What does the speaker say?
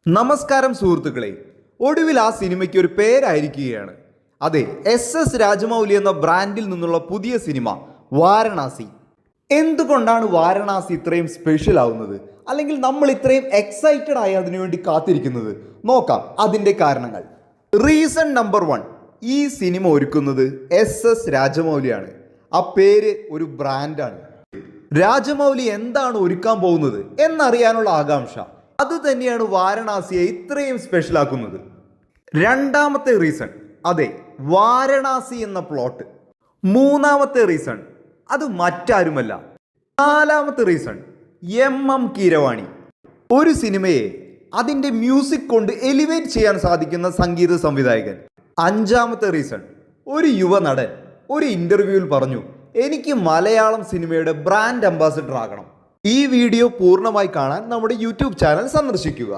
നമസ്കാരം സുഹൃത്തുക്കളെ, ഒടുവിൽ ആ സിനിമയ്ക്ക് ഒരു പേരായിരിക്കുകയാണ്. അതെ, എസ് രാജമൗലി എന്ന ബ്രാൻഡിൽ നിന്നുള്ള പുതിയ സിനിമ വാരണാസി. എന്തുകൊണ്ടാണ് വാരണാസി ഇത്രയും സ്പെഷ്യൽ ആവുന്നത്, അല്ലെങ്കിൽ നമ്മൾ ഇത്രയും എക്സൈറ്റഡ് ആയി അതിനുവേണ്ടി കാത്തിരിക്കുന്നത്? നോക്കാം അതിൻ്റെ കാരണങ്ങൾ. റീസൺ നമ്പർ 1, ഈ സിനിമ ഒരുക്കുന്നത് എസ് രാജമൗലിയാണ്. ആ പേര് ഒരു ബ്രാൻഡാണ്. രാജമൗലി എന്താണ് ഒരുക്കാൻ പോകുന്നത് എന്നറിയാനുള്ള ആകാംക്ഷ അത് തന്നെയാണ് വാരണാസിയെ ഇത്രയും സ്പെഷ്യൽ ആക്കുന്നത്. രണ്ടാമത്തെ റീസൺ, അതെ, വാരണാസി എന്ന പ്ലോട്ട്. മൂന്നാമത്തെ റീസൺ, അത് മറ്റാരുമല്ല. നാലാമത്തെ റീസൺ, എം കീരവാണി. ഒരു സിനിമയെ അതിൻ്റെ മ്യൂസിക് കൊണ്ട് എലിവേറ്റ് ചെയ്യാൻ സാധിക്കുന്ന സംഗീത സംവിധായകൻ. അഞ്ചാമത്തെ റീസൺ, ഒരു യുവനടൻ ഒരു ഇന്റർവ്യൂവിൽ പറഞ്ഞു, എനിക്ക് മലയാളം സിനിമയുടെ ബ്രാൻഡ് അംബാസിഡർ ആകണം. ഈ വീഡിയോ പൂർണ്ണമായി കാണാൻ നമ്മുടെ യൂട്യൂബ് ചാനൽ സന്ദർശിക്കുക.